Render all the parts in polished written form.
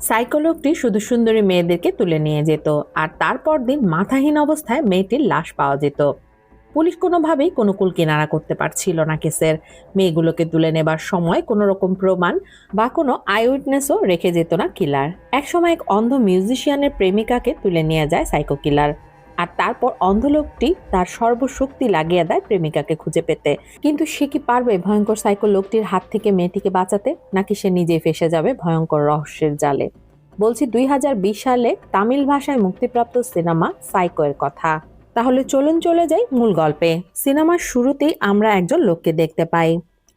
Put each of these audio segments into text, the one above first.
Psycho লোকটি শুধু সুন্দরী মেয়েদেরকে তুলে নিয়ে যেত, আর তারপর দিন মাথাহীন অবস্থায় মেয়েটির লাশ পাওয়া যেত। পুলিশ কোনোভাবেই কোনো কুল কিনারা করতে পারছিল না কেসের। মেয়েগুলোকে তুলে নেবার সময় কোনো রকম প্রমাণ বা কোনো আই উইটনেসও রেখে যেত না কিলার। একসময় এক অন্ধ মিউজিশিয়ানের প্রেমিকাকে তুলে নিয়ে যায় সাইকো কিলার, আর তারপর অন্ধ লোকটি তার সর্বশক্তি লাগিয়ে দেয় প্রেমিকাকে খুঁজে পেতে। কিন্তু সে কি পারবে ভয়ঙ্কর সাইকো লোকটির হাত থেকে মেয়েটিকে বাঁচাতে, নাকি সে নিজেই ফেঁসে যাবে ভয়ঙ্কর রহস্যের জালে? বলছি 2020 সালে তামিল ভাষায় মুক্তিপ্রাপ্ত সিনেমা সাইকো এর কথা। তাহলে চলুন চলে যাই মূল গল্পে। সিনেমার শুরুতেই আমরা একজন লোককে দেখতে পাই,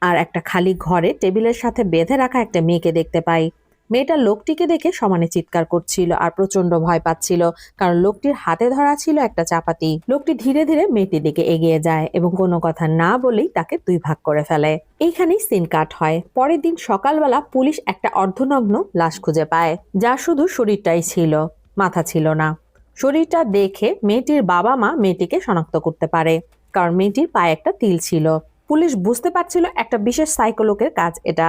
আর একটা খালি ঘরে টেবিলের সাথে বেঁধে রাখা একটা মেয়েকে দেখতে পাই। মেয়েটা লোকটিকে দেখে সমানে চিৎকার করছিল আর প্রচন্ড ভয় পাচ্ছিল, কারণ লোকটির হাতে ধরা ছিল একটা চাপাতি। লোকটি ধীরে ধীরে মেয়েটির দিকে এগিয়ে যায় এবং কোনো কথা না বলেই তাকে দুই ভাগ করে ফেলে। এইখানেই সিন কাট হয়। পরের দিন সকালবেলা পুলিশ একটা অর্ধনগ্ন লাশ খুঁজে পায়, যার শুধু শরীরটাই ছিল, মাথা ছিল না। শরীরটা দেখে মেয়েটির বাবা মা মেয়েটিকে শনাক্ত করতে পারে, কারণ মেয়েটির পায়ে একটা তিল ছিল। পুলিশ বুঝতে পারছিল একটা বিশেষ সাইকোলোকের কাজ এটা,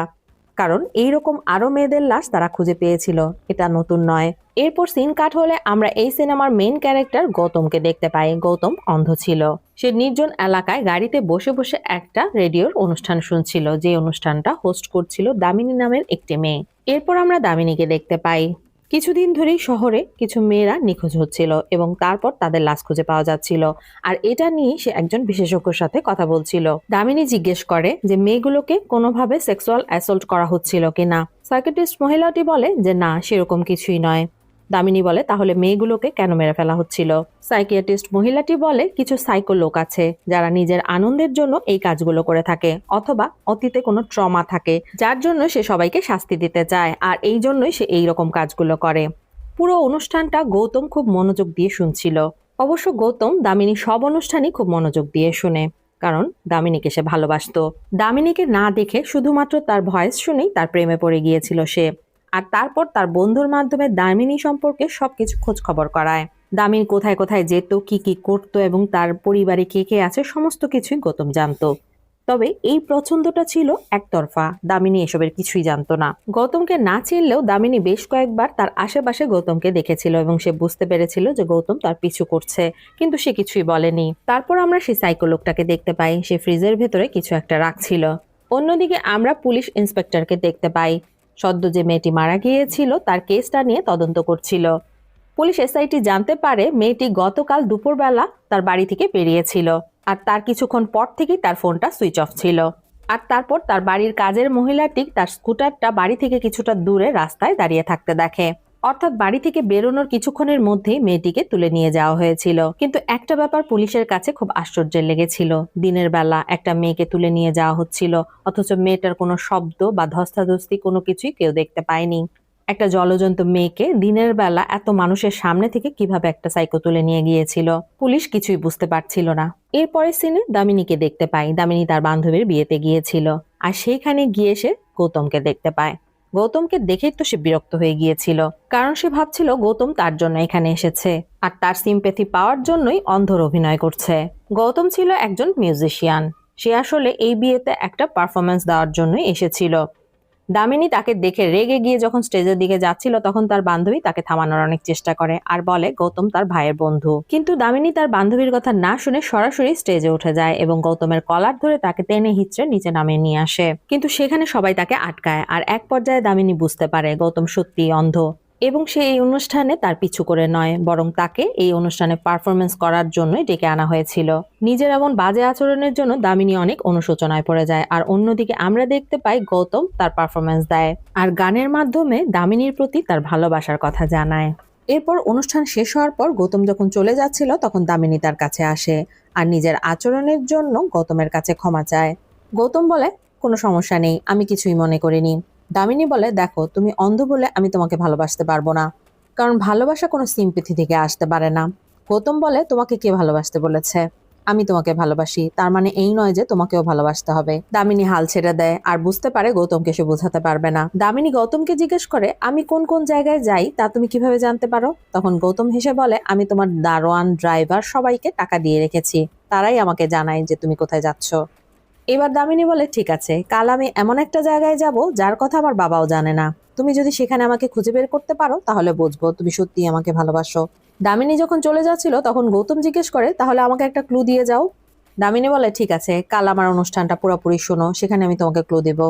কারণ এইরকম আরো মেয়েদের লাশ তারা খুঁজে পেয়েছিল, এটা নতুন নয়। এরপর সিন কাট হলে আমরা এই সিনেমার মেইন ক্যারেক্টার গৌতমকে দেখতে পাই। গৌতম অন্ধ ছিল। সে নির্জন এলাকায় গাড়িতে বসে বসে একটা রেডিওর অনুষ্ঠান শুনছিল, যে অনুষ্ঠানটা হোস্ট করছিল দামিনী নামের একটি মেয়ে। এরপর আমরা দামিনীকে দেখতে পাই। কিছুদিন ধরেই শহরে কিছু মেয়েরা নিখোঁজ হচ্ছিল এবং তারপর তাদের লাশ খুঁজে পাওয়া যাচ্ছিল, আর এটা নিয়ে সে একজন বিশেষজ্ঞের সাথে কথা বলছিল। দামিনী জিজ্ঞেস করে যে মেয়েগুলোকে কোনোভাবে সেক্সুয়াল অ্যাসল্ট করা হচ্ছিল কিনা। সাইকিয়াট্রিস্ট মহিলাটি বলে যে না, সেরকম কিছুই নয়। দামিনী বলে তাহলে মেয়েগুলোকে কেন মেরে ফেলা হচ্ছিল। সাইকিয়াট্রিস্ট মহিলাটি বলে কিছু সাইকো লোক আছে যারা নিজের আনন্দের জন্য এই কাজগুলো করে থাকে, অথবা অতীতে কোনো ট্রমা থাকে যার জন্য সে সবাইকে শাস্তি দিতে চায়, আর এই জন্যই সে এই রকম কাজগুলো করে। পুরো অনুষ্ঠানটা গৌতম খুব মনোযোগ দিয়ে শুনছিল। অবশ্য গৌতম দামিনী সব অনুষ্ঠানই খুব মনোযোগ দিয়ে শুনে, কারণ দামিনীকে সে ভালোবাসতো। দামিনীকে না দেখে শুধুমাত্র তার ভয়েস শুনেই তার প্রেমে পড়ে গিয়েছিল সে। আর তারপর তার বন্ধুর মাধ্যমে দামিনী সম্পর্কে সবকিছু খোঁজ খবর করায়। দামিনী কোথায় কোথায় যেত, কি কি করতো এবং তার পরিবারে কে কে আছে সমস্ত কিছুই গৌতম জানতো। তবে এই পছন্দটা ছিল একতরফা, দামিনী এসবের কিছুই জানতো না। গৌতমকে না চিনলেও দামিনী বেশ কয়েকবার তার আশেপাশে গৌতমকে দেখেছিল এবং সে বুঝতে পেরেছিল যে গৌতম তার পিছু করছে, কিন্তু সে কিছুই বলেনি। তারপর আমরা সেই সাইকো লোকটাকে দেখতে পাই, সে ফ্রিজের ভেতরে কিছু একটা রাখছিল। অন্যদিকে আমরা পুলিশ ইন্সপেক্টরকে দেখতে পাই, সদ্য যে মেয়েটি মারা গিয়েছিল তার কেসটা নিয়ে তদন্ত করছিল। পুলিশ এসআইটি জানতে পারে মেয়েটি গতকাল দুপুরবেলা তার বাড়ি থেকে বেরিয়েছিল, আর তার কিছুক্ষণ পর থেকেই তার ফোনটা সুইচ অফ ছিল। আর তারপর তার বাড়ির কাজের মহিলাটি তার স্কুটারটা বাড়ি থেকে কিছুটা দূরে রাস্তায় দাঁড়িয়ে থাকতে দেখে। অর্থাৎ বাড়ি থেকে বেরোনোর কিছুক্ষণের মধ্যেই মেয়েটিকে তুলে নিয়ে যাওয়া হয়েছিল। কিন্তু একটা ব্যাপার পুলিশের কাছে খুব আশ্চর্যের লেগেছিল, দিনের বেলা একটা মেয়েকে তুলে নিয়ে যাওয়া হচ্ছিল, অথচ মেয়েটার কোনো শব্দ বা ধস্তাধস্তি কোনো কিছুই কেউ দেখতে পায়নি। একটা জলজন্ত মেয়েকে দিনের বেলা এত মানুষের সামনে থেকে কিভাবে একটা সাইকো তুলে নিয়ে গিয়েছিল, পুলিশ কিছুই বুঝতে পারছিল না। এরপরে সিনে দামিনীকে দেখতে পাই। দামিনী তার বান্ধবীর বিয়েতে গিয়েছিল, আর সেইখানে গিয়ে সে গৌতমকে দেখতে পায়। গৌতমকে দেখেই তো সে বিরক্ত হয়ে গিয়েছিল, কারণ সে ভাবছিল গৌতম তার জন্য এখানে এসেছে, আর তার সিম্প্যাথি পাওয়ার জন্যই অন্ধর অভিনয় করছে। গৌতম ছিল একজন মিউজিশিয়ান, সে আসলে এই বিয়েতে একটা পারফরমেন্স দেওয়ার জন্যই এসেছিল। দামিনী তাকে দেখে রেগে গিয়ে যখন স্টেজের দিকে যাচ্ছিল, তখন তার বান্ধবী তাকে থামানোর অনেক চেষ্টা করে আর বলে গৌতম তার ভাইয়ের বন্ধু। কিন্তু দামিনী তার বান্ধবীর কথা না শুনে সরাসরি স্টেজে উঠে যায় এবং গৌতমের কলার ধরে তাকে টেনে হিঁচড়ে নিচে নামিয়ে নিয়ে আসে। কিন্তু সেখানে সবাই তাকে আটকায়, আর এক পর্যায়ে দামিনী বুঝতে পারে গৌতম সত্যিই অন্ধ, এবং সে এই অনুষ্ঠানে তার পিছু করে নয়, বরং তাকে এই অনুষ্ঠানে পারফরমেন্স করার জন্যই ডেকে আনা হয়েছিল। নিজের এমন বাজে আচরণের জন্য দামিনী অনেক অনুশোচনায় পড়ে যায়, আর অন্যদিকে আমরা দেখতে পাই গৌতম তার পারফরমেন্স দেয় আর গানের মাধ্যমে দামিনীর প্রতি তার ভালোবাসার কথা জানায়। এরপর অনুষ্ঠান শেষ হওয়ার পর গৌতম যখন চলে যাচ্ছিল, তখন দামিনী তার কাছে আসে আর নিজের আচরণের জন্য গৌতমের কাছে ক্ষমা চায়। গৌতম বলে কোনো সমস্যা নেই, আমি কিছুই মনে করিনি। দামিনী বলে দেখো, তুমি অন্ধ বলে আমি তোমাকে ভালোবাসতে পারবো না, কারণ ভালোবাসা কোনো সিম্প্যাথি থেকে আসতে পারে না। গৌতম বলে তোমাকে কে ভালোবাসতে বলেছে? আমি তোমাকে ভালোবাসি, তার মানে এই নয় যে তোমাকেও ভালোবাসতে হবে। দামিনী হাল ছেড়ে দেয় আর বুঝতে পারে গৌতমকে সে বোঝাতে পারবে না। দামিনী গৌতমকে জিজ্ঞেস করে আমি কোন কোন জায়গায় যাই তা তুমি কিভাবে জানতে পারো? তখন গৌতম হেসে বলে আমি তোমার দারোয়ান, ড্রাইভার সবাইকে টাকা দিয়ে রেখেছি, তারাই আমাকে জানায় যে তুমি কোথায় যাচ্ছ। এবার দামিনী বলে, ঠিক আছে, কাল আমি এমন একটা জায়গায় যাব যার কথা আমার বাবাও জানে না। তুমি যদি সেখানে আমাকে খুঁজে বের করতে পারো তাহলে বুঝবো তুমি সত্যিই আমাকে ভালোবাসো। দামিনী যখন চলে যাচ্ছিল তখন গৌতম জিজ্ঞেস করে, তাহলে আমাকে একটা ক্লু দিয়ে যাও। দামিনী বলে, ঠিক আছে, কাল আমার অনুষ্ঠানটা পুরোপুরি শোনো, সেখানে আমি তোমাকে ক্লু দেব।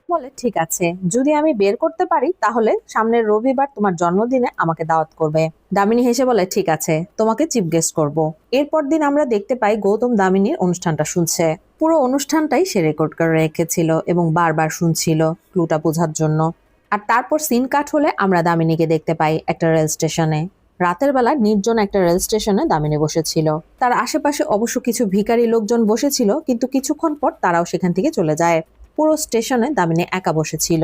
বলে, ঠিক আছে, যদি আমি বের করতে পারি তাহলে সামনের রবিবার তোমার জন্মদিনে আমাকে দাওয়াত করবে। দামিনী হেসে বলে, ঠিক আছে, তোমাকে চিফ গেস্ট করব। এরপর দিন আমরা দেখতে পাই গৌতম দামিনীর অনুষ্ঠানটা শুনছে। পুরো অনুষ্ঠানটাই সে রেকর্ড করে রেখেছিল এবং বারবার শুনছিল ক্লুটা বোঝার জন্য। আর তারপর সিন কাট হলে আমরা দামিনীকে দেখতে পাই একটা রেল স্টেশনে। রাতের বেলা নির্জন একটা রেল স্টেশনে দামিনী বসেছিল। তার আশেপাশে অবশ্য কিছু ভিখারি লোকজন বসেছিল, কিন্তু কিছুক্ষণ পর তারাও সেখান থেকে চলে যায়। পুরো স্টেশনে দামিনী একা বসেছিল।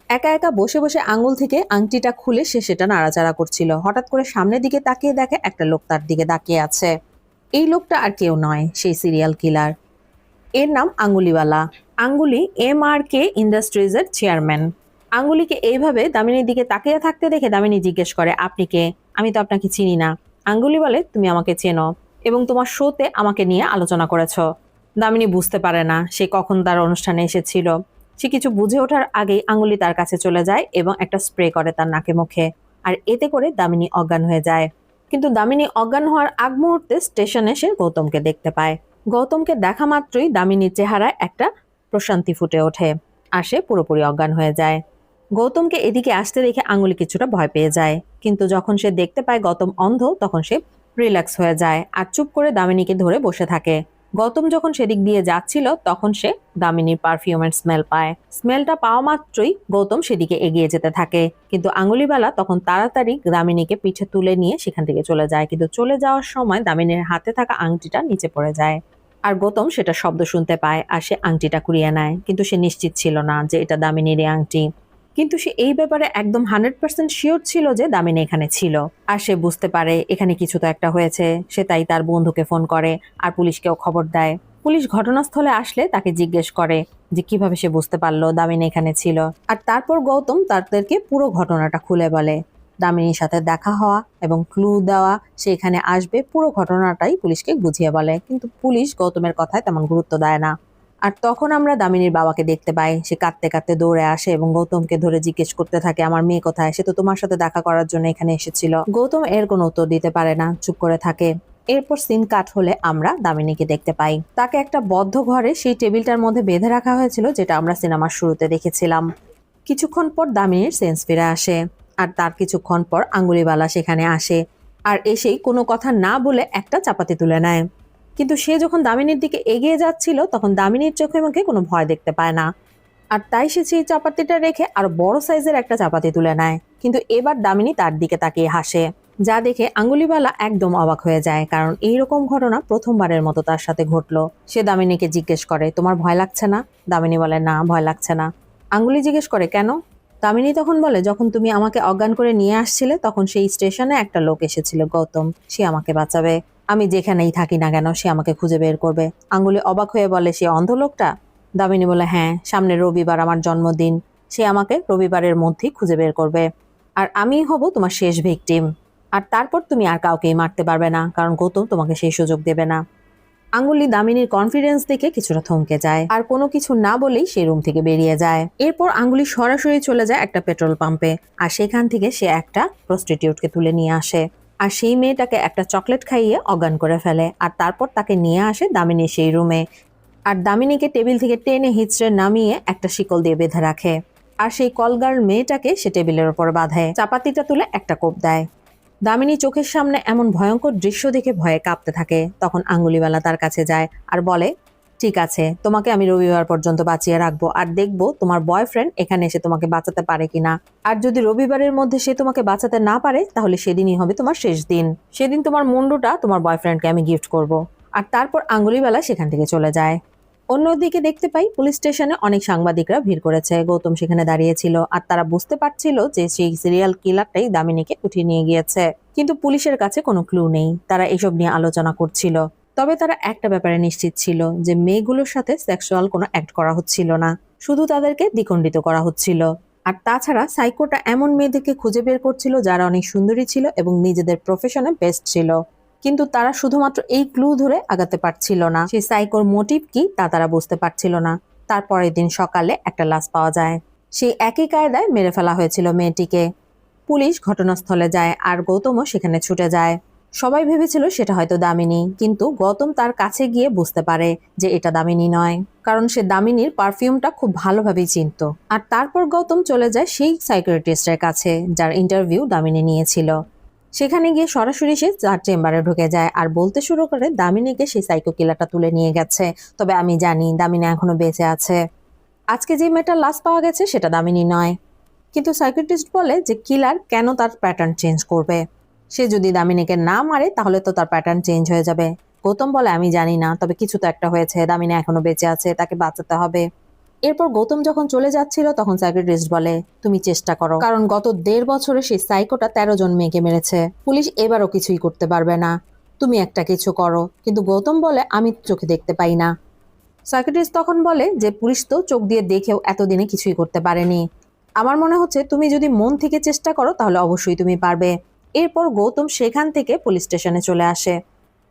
একা একা বসে বসে আঙুল থেকে আংটিটা খুলে সে সেটা নাড়াচাড়া করছিল। হঠাৎ করে সামনের দিকে তাকিয়ে দেখে একটা লোক তার দিকে তাকিয়ে আছে। এই লোকটা আর কেউ নয়, সেই সিরিয়াল কিলার। এর নাম আঙ্গুলিওয়ালা। আঙ্গুলি MRK ইন্ডাস্ট্রিজের চেয়ারম্যান। আঙ্গুলিকে এইভাবে দামিনীর দিকে তাকিয়ে থাকতে দেখে দামিনী জিজ্ঞেস করে, আপনি কে? আমি তো আপনাকে চিনি না। আঙ্গুলি বলে, তুমি আমাকে চেনো এবং তোমার শোতে আমাকে নিয়ে আলোচনা করেছো। দামিনী বুঝতে পারে না সে কখন তার অনুষ্ঠানে এসেছিল। সে কিছু বুঝে ওঠার আগেই আঙ্গুলি তার কাছে চলে যায় এবং একটা স্প্রে করে তার নাকে মুখে। আর এতে করে দামিনী অজ্ঞান হয়ে যায়। কিন্তু দামিনী অজ্ঞান হওয়ার আগ মুহূর্তে স্টেশনে সে গৌতমকে দেখতে পায়। গৌতমকে দেখা মাত্রই দামিনীর চেহারায় একটা প্রশান্তি ফুটে ওঠে আর সে পুরোপুরি অজ্ঞান হয়ে যায়। গৌতমকে এদিকে আসতে দেখে আঙুলি কিছুটা ভয় পেয়ে যায়, কিন্তু যখন সে দেখতে পায় গৌতম অন্ধ তখন সে রিল্যাক্স হয়ে যায় আর চুপ করে দামিনীকে ধরে বসে থাকে। গৌতম যখন সেদিক দিয়ে যাচ্ছিল তখন সে দামিনীর পারফিউমের স্মেল পায়। স্মেলটা পাওয়া মাত্রই গৌতম সেদিকে এগিয়ে যেতে থাকে, কিন্তু আঙুলিওয়ালা তখন তাড়াতাড়ি দামিনীকে পিঠে তুলে নিয়ে সেখান থেকে চলে যায়। কিন্তু চলে যাওয়ার সময় দামিনীর হাতে থাকা আংটিটা নিচে পড়ে যায় আর গৌতম সেটা শব্দ শুনতে পায় আর সে আংটিটা কুড়িয়ে নেয়, কিন্তু সে নিশ্চিত ছিল না যে এটা দামিনীরই আংটি। কিন্তু সে এই ব্যাপারে একদম 100% শিওর ছিল যে দামিনী এখানে ছিল। আর সে বুঝতে পারে এখানে কিছু তো একটা হয়েছে। সে তাই তার বন্ধুকে ফোন করে আর পুলিশকেও খবর দেয়। পুলিশ ঘটনাস্থলে আসলে তাকে জিজ্ঞেস করে যে কিভাবে সে বুঝতে পারলো দামিনী এখানে ছিল। আর তারপর গৌতম তাদেরকে পুরো ঘটনাটা খুলে বলে। দামিনীর সাথে দেখা হওয়া এবং ক্লু দেওয়া, সে এখানে আসবে, পুরো ঘটনাটাই পুলিশকে বুঝিয়ে বলে। কিন্তু পুলিশ গৌতমের কথায় তেমন গুরুত্ব দেয় না। আর তখন আমরা দামিনীর বাবাকে দেখতে পাই। সে কাঁদতে কাঁদতে দৌড়ে আসে এবং গৌতমকে ধরে জিজ্ঞেস করতে থাকে, আমার মেয়ে কোথায়? সে তো তোমার সাথে দেখা করার জন্য এখানে এসেছিল। গৌতম এর কোনো উত্তর দিতে পারে না, চুপ করে থাকে। এরপর সিন কাট হলে আমরা দামিনীকে দেখতে পাই। তাকে একটা বদ্ধ ঘরে সেই টেবিলটার মধ্যে বেঁধে রাখা হয়েছিল, যেটা আমরা সিনেমার শুরুতে দেখেছিলাম। কিছুক্ষণ পর দামিনীর সেন্স ফিরে আসে আর তার কিছুক্ষণ পর আঙ্গুলিওয়ালা সেখানে আসে আর এসেই কোনো কথা না বলে একটা চাপাতি তুলে নেয়। কিন্তু সে যখন দামিনীর দিকে এগিয়ে যাচ্ছিল তখন দামিনীর চোখে মুখে কোনো ভয় দেখতে পায় না। আর তাই সে সেই চাপাতিটা রেখে আরো বড় সাইজের একটা চাপাতি তুলে নেয়। কিন্তু এবার দামিনী তার দিকে তাকিয়ে হাসে, যা দেখে আঙ্গুলিওয়ালা একদম অবাক হয়ে যায়, কারণ এইরকম ঘটনা প্রথমবারের মতো তার সাথে ঘটলো। সে দামিনীকে জিজ্ঞেস করে, তোমার ভয় লাগছে না? দামিনী বলে, না, ভয় লাগছে না। আঙ্গুলি জিজ্ঞেস করে, কেন? দামিনী তখন বলে, যখন তুমি আমাকে অজ্ঞান করে নিয়ে আসছিলে তখন সেই স্টেশনে একটা লোক এসেছিল, গৌতম। সে আমাকে বাঁচাবে। আমি যেখানেই থাকি না কেন সে আমাকে খুঁজে বের করবে। আঙ্গুলি অবাক হয়ে বলে, সে অন্ধ লোকটা? দামিনী বলে, হ্যাঁ, সামনের রবিবার আমার জন্মদিন। সে আমাকে রবিবারের মধ্যেই খুঁজে বের করবে আর আমিই হব তোমার শেষ ভিকটিম। আর তারপর তুমি আর কাউকেই মারতে পারবে না, কারণ গৌতম তোমাকে সেই সুযোগ দেবে না। আঙ্গুলি দামিনীর কনফিডেন্স দেখে কিছুটা থমকে যায় আর কোনো কিছু না বলেই সে রুম থেকে বেরিয়ে যায়। এরপর আঙ্গুলি সরাসরি চলে যায় একটা পেট্রোল পাম্পে আর সেখান থেকে সে একটা প্রস্টিটিউটকে তুলে নিয়ে আসে আর সেই মেয়েটাকে একটা চকলেট খাইয়ে অজ্ঞান করে ফেলে আর তারপর তাকে নিয়ে আসে দামিনীর সেই রুমে। আর দামিনীকে টেবিল থেকে টেনে হিচড়ে নামিয়ে একটা শিকল দিয়ে বেঁধে রাখে আর সেই কলগার মেয়েটাকে সে টেবিলের ওপর বাঁধে। চাপাতিটা তুলে একটা কোপ দেয়। দামিনী চোখের সামনে এমন ভয়ঙ্কর দৃশ্য দেখে ভয়ে কাঁপতে থাকে। তখন আঙ্গুলিওয়ালা তার কাছে যায় আর বলে, ঠিক আছে, তোমাকে আমি রবিবার পর্যন্ত বাঁচিয়ে রাখবো আর দেখবো তোমার বয়ফ্রেন্ড এখানে এসে তোমাকে বাঁচাতে পারে কিনা। আর যদি রবিবারের মধ্যে সে তোমাকে বাঁচাতে না পারে তাহলে সেদিনই হবে তোমার শেষ দিন। সেদিন তোমার মুন্ডুটা তোমার বয়ফ্রেন্ডকে আমি গিফট করব। আর তারপর আঙ্গুলিওয়ালা সেখান থেকে চলে যায়। অন্যদিকে দেখতে পাই পুলিশ স্টেশনে অনেক সাংবাদিকরা ভিড় করেছে। গৌতম সেখানে দাঁড়িয়েছিল আর তারা বুঝতে পারছিল যে সেই সিরিয়াল কিলারটাই দামিনীকে উঠিয়ে নিয়ে গিয়েছে। কিন্তু পুলিশের কাছে কোনো ক্লু নেই। তারা এসব নিয়ে আলোচনা করছিল। তবে তারা একটা ব্যাপারে নিশ্চিত ছিল যে মেয়েগুলোর সাথে সেক্সুয়াল কোনো অ্যাক্ট করা হচ্ছিল না, শুধু তাদেরকে দ্বিখণ্ডিত করা হচ্ছিল। আর তাছাড়া সাইকোটা এমন মেয়েদেরকে খুঁজে বের করছিল যারা অনেক সুন্দরী ছিল এবং নিজেদের প্রফেশনে বেস্ট ছিল। কিন্তু তারা শুধুমাত্র এই ক্লু ধরে আগাতে পারছিল না। সেই সাইকোর মোটিভ কি তা তারা বুঝতে পারছিল না। তারপরের দিন সকালে একটা লাশ পাওয়া যায়। সেই একই কায়দায় মেরে ফেলা হয়েছিল মেয়েটিকে। পুলিশ ঘটনাস্থলে যায় আর গৌতমও সেখানে ছুটে যায়। সবাই ভেবেছিল সেটা হয়তো দামিনী, কিন্তু গৌতম তার কাছে গিয়ে বুঝতে পারে যে এটা দামিনী নয়, কারণ সে দামিনীর পারফিউমটা খুব ভালোভাবেই চিনত। আর তারপর গৌতম চলে যায় সেই সাইকিয়াট্রিস্টের কাছে যার ইন্টারভিউ দামিনী নিয়েছিল। সেখানে গিয়ে সরাসরি সে তার চেম্বারে ঢুকে যায় আর বলতে শুরু করে দামিনীকে সেই সাইকো কিলারটা তুলে নিয়ে গেছে, তবে আমি জানি দামিনী এখনো বেঁচে আছে। আজকে যে মেয়েটার লাশ পাওয়া গেছে সেটা দামিনী নয়। কিন্তু সাইকিয়াট্রিস্ট বলে যে কিলার কেন তার প্যাটার্ন চেঞ্জ করবে? সে যদি দামিনীকে না মারে তাহলে তো তার প্যাটার্ন চেঞ্জ হয়ে যাবে। গৌতম বলে আমি জানি না, তবে কিছু তো একটা হয়েছে, দামিনী এখনো বেঁচে আছে, তাকে বাঁচাতে হবে। এরপর গৌতম যখন চলে যাচ্ছিল তখন সাইকিয়াট্রিস্ট বলে তুমি চেষ্টা করো, কারণ গত 1.5 বছরে সেই সাইকোটা 13 জন মেয়েকে মেরেছে। পুলিশ এবারও কিছুই করতে পারবে না, তুমি একটা কিছু করো। কিন্তু গৌতম বলে আমি চোখে দেখতে পাই না। সাইকিয়াট্রিস্ট তখন বলে যে পুলিশ তো চোখ দিয়ে দেখেও এতদিনে কিছুই করতে পারেনি। আমার মনে হচ্ছে তুমি যদি মন থেকে চেষ্টা করো তাহলে অবশ্যই তুমি পারবে। এরপর গৌতম সেখান থেকে পুলিশ স্টেশনে চলে আসে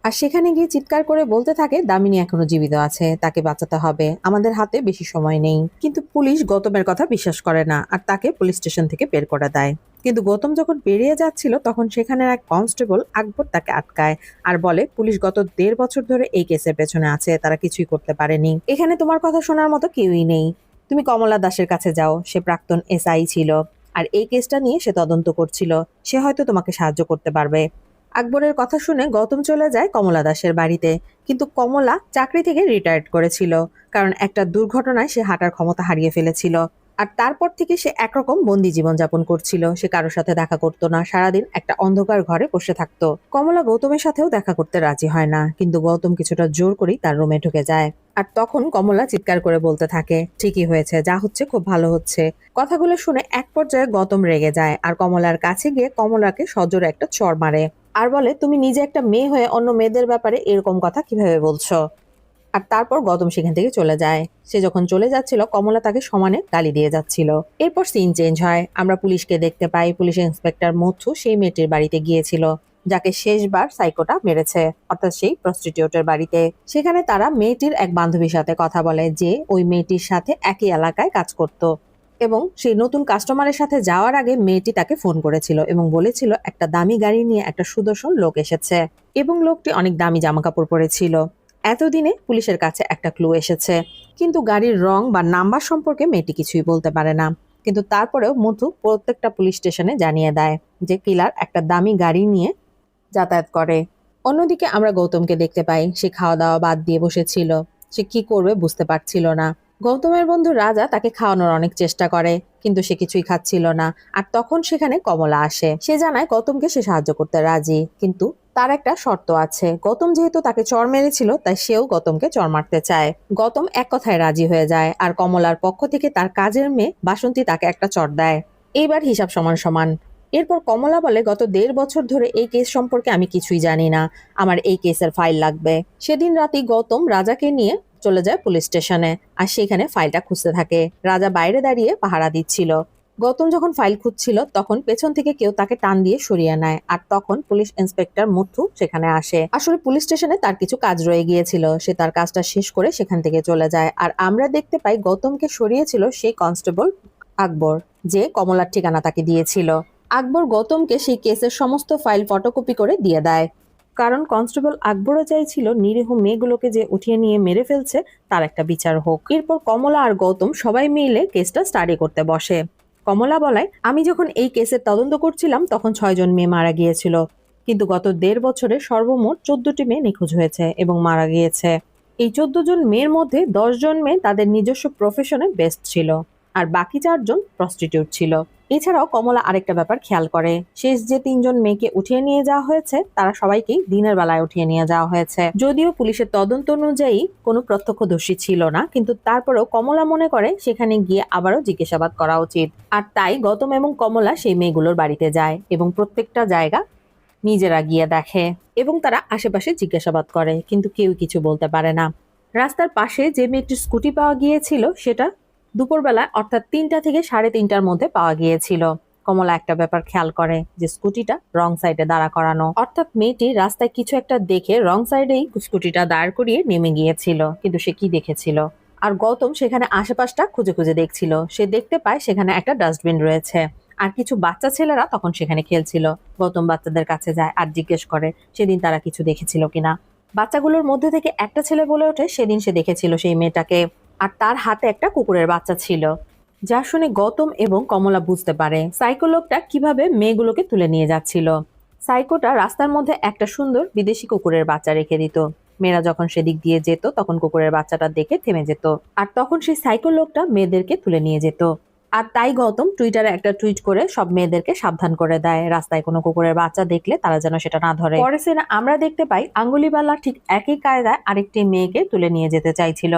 আর সেখানে গিয়ে চিৎকার করে বলতে থাকে দামিনী এখনো জীবিত আছে, তাকে বাঁচাতে হবে, আমাদের হাতে বেশি সময় নেই। কিন্তু পুলিশ গৌতমের কথা বিশ্বাস করে না আর তাকে পুলিশ স্টেশন থেকে বের করে দেয়। কিন্তু গৌতম যখন বেরিয়ে যাচ্ছিল তখন সেখানের এক কনস্টেবল আকবর তাকে আটকায় আর বলে পুলিশ গত 1.5 বছর ধরে এই কেসের পেছনে আছে, তারা কিছুই করতে পারেনি। এখানে তোমার কথা শোনার মতো কেউই নেই। তুমি কমলা দাসের কাছে যাও, সে প্রাক্তন এসআই ছিল আর এই কেসটা নিয়ে সে তদন্ত করছিল, সে হয়তো তোমাকে সাহায্য করতে পারবে। আকবরের কথা শুনে গৌতম চলে যায় কমলা দাসের বাড়িতে। কিন্তু কমলা চাকরি থেকে রিটায়ার্ড করেছিল, কারণ একটা দুর্ঘটনায় সে হাঁটার ক্ষমতা হারিয়ে ফেলেছিল। আর তারপর থেকে সে একরকম বন্দি জীবন যাপন করছিল, সে কারোর সাথে দেখা করতো না, সারাদিন একটা অন্ধকার ঘরে বসে থাকতো। কমলা গৌতমের সাথেও দেখা করতে রাজি হয় না, কিন্তু গৌতম কিছুটা জোর করেই তার রুমে ঢুকে যায়। আর তখন কমলা চিৎকার করে বলতে থাকে ঠিকই হয়েছে, যা হচ্ছে খুব ভালো হচ্ছে। কথাগুলো শুনে এক পর্যায়ে গৌতম রেগে যায় আর কমলার কাছে গিয়ে কমলাকে সজোরে একটা চড় মারে আর বলে তুমি নিজে একটা মেয়ে হয়ে অন্য মেয়েদের ব্যাপারে এরকম কথা কিভাবে বলছো। আর তারপর গৌতম সেখান থেকে চলে যায়। সে যখন চলে যাচ্ছিল কমলা তাকে সমানে গালি দিয়ে যাচ্ছিল। এরপর সিন চেঞ্জ হয়, আমরা পুলিশকে দেখতে পাই। পুলিশ ইন্সপেক্টর মথু সেই মেয়েটির বাড়িতে গিয়েছিল যাকে শেষবার সাইকোটা মেরেছে, অর্থাৎ সেই প্রস্টিটিউটের বাড়িতে। সেখানে তারা মেয়েটির এক বান্ধবীর সাথে কথা বলে যে ওই মেয়েটির সাথে একই এলাকায় কাজ করত এবং সেই নতুন কাস্টমারের সাথে যাওয়ার আগে মেয়েটি তাকে ফোন করেছিল এবং বলেছিল একটা দামি গাড়ি নিয়ে একটা সুদর্শন লোক এসেছে এবং লোকটি অনেক দামি জামাকাপড় পরেছিল। এতদিনে পুলিশের কাছে একটা ক্লু এসেছে, কিন্তু গাড়ির রং বা নাম্বার সম্পর্কে মেয়েটি কিছুই বলতে পারে না। কিন্তু তারপরেও মধু প্রত্যেকটা পুলিশ স্টেশনে জানিয়ে দেয় যে কিলার একটা দামি গাড়ি নিয়ে যাতায়াত করে। অন্যদিকে আমরা গৌতমকে দেখতে পাই, সে খাওয়া দাওয়া বাদ দিয়ে বসেছিল, সে কি করবে বুঝতে পারছিল না। গৌতমের বন্ধু রাজা তাকে খাওয়ানোর অনেক চেষ্টা করে, কিন্তু সে কিছুই খাচ্ছিল না। আর তখন সেখানে কমলা আসে, সে জানায় গৌতমকে সে সাহায্য করতে রাজি, কিন্তু তার একটা শর্ত আছে। গৌতম যেহেতু তাকে চড় মেরেছিল তাই সেও গৌতমকে চড় মারতে চায়। গৌতম এক কথায় রাজি হয়ে যায় আর কমলার পক্ষ থেকে তার কাজের মেয়ে বাসন্তী তাকে একটা চড় দেয়। এইবার হিসাব সমান সমান। এরপর কমলা বলে গত 1.5 বছর ধরে এই কেস সম্পর্কে আমি কিছুই জানি না, আমার এই কেসের ফাইল লাগবে। সেদিন রাতে গৌতম রাজাকে নিয়ে চলে যায় পুলিশ স্টেশনে আর সেখানে ফাইলটা খুঁজতে থাকে। রাজা বাইরে দাঁড়িয়ে পাহারা দিচ্ছিল। গৌতম যখন ফাইল খুঁজছিল তখন পেছন থেকে কেউ তাকে টান দিয়ে সরিয়ে নেয় আর তখন পুলিশ ইন্সপেক্টর মুথু সেখানে আসে। আসলে পুলিশ স্টেশনে তার কিছু কাজ রয়ে গিয়েছিল, সে তার কাজটা শেষ করে সেখান থেকে চলে যায়। আর আমরা দেখতে পাই গৌতমকে সরিয়েছিল সেই কনস্টেবল আকবর, যে কমলার ঠিকানা তাকে দিয়েছিল। আকবর গৌতমকে সেই কেসের সমস্ত ফাইল ফটোকপি করে দিয়ে দেয়, কারণ কনস্টেবল আকবরও চাইছিল নিরীহ মেয়েগুলোকে যে উঠিয়ে নিয়ে মেরে ফেলছে তার একটা বিচার হোক। এরপর কমলা আর গৌতম সবাই মিলে কেসটা স্টাডি করতে বসে। কমলা বলায় আমি যখন এই কেসের তদন্ত করছিলাম তখন 6 জন মেয়ে মারা গিয়েছিল, কিন্তু গত 1.5 বছরে সর্বমোট 14টি মেয়ে নিখোঁজ হয়েছে এবং মারা গিয়েছে। এই 14 জন মেয়ের মধ্যে 10 জন মেয়ে তাদের নিজস্ব প্রফেশনে বেস্ট ছিল আর বাকি 4 জন প্রস্টিটিউট ছিল। এছাড়াও কমলা আরেকটা ব্যাপার খেয়াল করে, শেষ যে 3 জন মেয়েকে উঠিয়ে নিয়ে যাওয়া হয়েছে তারা সবাইকেই দিনের বেলায় উঠিয়ে নিয়ে যাওয়া হয়েছে। যদিও পুলিশের তদন্ত অনুযায়ী কোনো প্রত্যক্ষদর্শী ছিল না, কিন্তু তারপরেও কমলা মনে করে সেখানে গিয়ে আবারও জিজ্ঞাসাবাদ করা উচিত। আর তাই গৌতম এবং কমলা সেই মেয়েগুলোর বাড়িতে যায় এবং প্রত্যেকটা জায়গা নিজেরা গিয়ে দেখে এবং তারা আশেপাশে জিজ্ঞাসাবাদ করে, কিন্তু কেউ কিছু বলতে পারে না। রাস্তার পাশে যে মেয়েটির স্কুটি পাওয়া গিয়েছিল সেটা দুপুরবেলা অর্থাৎ 3টা থেকে 3:30টার মধ্যে পাওয়া গিয়েছিল। কমলা একটা ব্যাপার খেয়াল করে যে স্কুটিটা রং সাইডে দাঁড়া করানো, অর্থাৎ মেয়েটি রাস্তায় কিছু একটা দেখে রং সাইডেই স্কুটিটা দাঁড় করিয়ে নেমে গিয়েছিল। কিন্তু সে কি দেখেছিল? আর গৌতম সেখানে আশেপাশটা খুঁজে খুঁজে দেখছিল। সে দেখতে পায় সেখানে একটা ডাস্টবিন রয়েছে আর কিছু বাচ্চা ছেলেরা তখন সেখানে খেলছিল। গৌতম বাচ্চাদের কাছে যায় আর জিজ্ঞেস করে সেদিন তারা কিছু দেখেছিল কিনা। বাচ্চাগুলোর মধ্যে থেকে একটা ছেলে বলে ওঠে সেদিন সে দেখেছিল সেই মেয়েটাকে, আর তার হাতে একটা কুকুরের বাচ্চা ছিল। যা শুনে গৌতম এবং কমলা বুঝতে পারে সাইকো লোকটা কিভাবে মেয়েগুলোকে তুলে নিয়ে যাচ্ছিল। সাইকোটা রাস্তার মধ্যে একটা সুন্দর বিদেশি কুকুরের বাচ্চা রেখে দিত। মেয়েরা যখন সেদিক দিয়ে যেত তখন কুকুরের বাচ্চাটা দেখে থেমে যেত, আর তখন সেই সাইকো লোকটা মেয়েদেরকে তুলে নিয়ে যেত। আর তাই গৌতম টুইটারে একটা টুইট করে সব মেয়েদেরকে সাবধান করে দেয় রাস্তায় কোনো কুকুরের বাচ্চা দেখলে তারা যেন সেটা না ধরে। পরে সিনে আমরা দেখতে পাই আঙ্গুলিওয়ালা ঠিক একই কায়দায় আরেকটি মেয়েকে তুলে নিয়ে যেতে চাইছিল।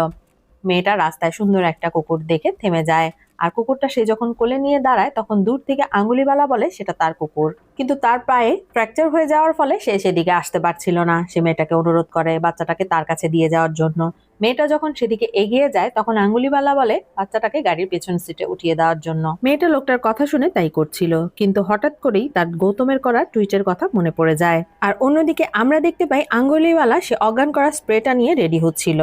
মেয়েটা রাস্তায় সুন্দর একটা কুকুর দেখে থেমে যায়, আর কুকুরটা সে যখন কোলে নিয়ে দাঁড়ায় তখন দূর থেকে আঙ্গুলিওয়ালা বলে সেটা তার কুকুর। কিন্তু তার পায়ে ফ্র্যাকচার হয়ে যাওয়ার ফলে সে সেদিকে আসতে পারছিল না। সে মেয়েটাকে অনুরোধ করে বাচ্চাটাকে তার কাছে দিয়ে যাওয়ার জন্য। মেয়েটা যখন সেদিকে এগিয়ে যায় তখন আঙ্গুলিওয়ালা বলে বাচ্চাটাকে গাড়ির পেছন সিটে উঠিয়ে দেওয়ার জন্য। মেয়েটা লোকটার কথা শুনে তাই করছিল, কিন্তু হঠাৎ করেই তার গৌতমের করা টুইটের কথা মনে পড়ে যায়। আর অন্যদিকে আমরা দেখতে পাই আঙ্গুলিওয়ালা সে অজ্ঞান করা স্প্রেটা নিয়ে রেডি হচ্ছিল।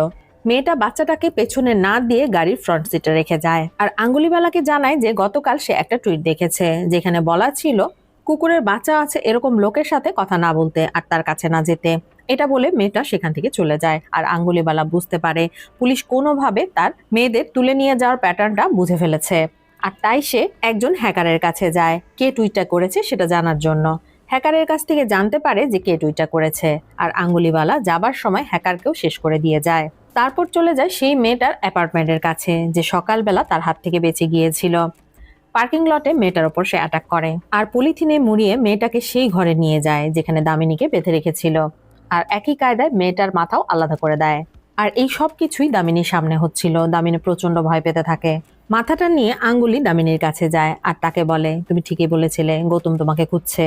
মেয়েটা বাচ্চাটাকে পেছনে না দিয়ে গাড়ির ফ্রন্ট সিটে রেখে যায়, আর আঙ্গুলিওয়ালাকে জানায় যে গতকাল সে একটা টুইট দেখেছে যেখানে বলা ছিল কুকুরের বাচ্চা আছে এরকম লোকের সাথে কথা না বলতে আর তার কাছে না যেতে। এটা বলে মেয়েটা সেখান থেকে চলে যায়। আর আঙ্গুলিওয়ালা বুঝতে পারে পুলিশ কোনোভাবে তার মেয়েদের তুলে নিয়ে যাওয়ার প্যাটার্নটা বুঝে ফেলেছে, আর তাই সে একজন হ্যাকারের কাছে যায় কে টুইটটা করেছে সেটা জানার জন্য। হ্যাকারের কাছ থেকে জানতে পারে যে কে টুইটটা করেছে, আর আঙ্গুলিওয়ালা যাবার সময় হ্যাকারকেও শেষ করে দিয়ে যায়। তারপর চলে যায় সেই মেয়েটার অ্যাপার্টমেন্টের কাছে যে সকালবেলা তার হাত থেকে বেঁচে গিয়েছিল। পার্কিং লটে মেয়েটার ওপর সে অ্যাটাক করে আর পলিথিনে মুড়িয়ে মেয়েটাকে সেই ঘরে নিয়ে যায় যেখানে দামিনীকে বেঁধে রেখেছিল, আর একই কায়দায় মেয়েটার মাথাও আলাদা করে দেয়। আর এই সব কিছুই দামিনীর সামনে হচ্ছিল। দামিনী প্রচন্ড ভয় পেতে থাকে। মাথাটা নিয়ে আঙ্গুলি দামিনীর কাছে যায় আর তাকে বলে তুমি ঠিকই বলেছিলে, গৌতম তোমাকে খুঁজছে।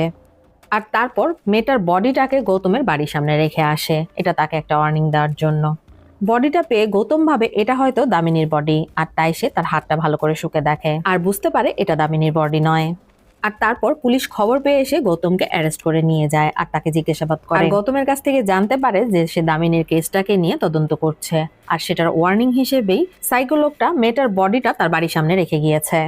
আর তারপর মেয়েটার বডিটাকে গৌতমের বাড়ির সামনে রেখে আসে, এটা তাকে একটা ওয়ার্নিং দেওয়ার জন্য। বডিটা পেয়ে গৌতম ভাবে এটা হয়তো দামিনীর বডি, আর তাই সে তার হাতটা ভালো করে শুকে দেখে আর বুঝতে পারে এটা দামিনীর বডি নয়। আর তারপর পুলিশ খবর পেয়ে এসে গৌতমকে অ্যারেস্ট করে নিয়ে যায় আর তাকে জিজ্ঞাসাবাদ করে। গৌতমের কাছ থেকে জানতে পারে যে সে দামিনীর কেসটাকে নিয়ে তদন্ত করছে, আর সেটার ওয়ার্নিং হিসেবেই সাইকো লোকটা মেয়েটার বডিটা তার বাড়ির সামনে রেখে গিয়েছে।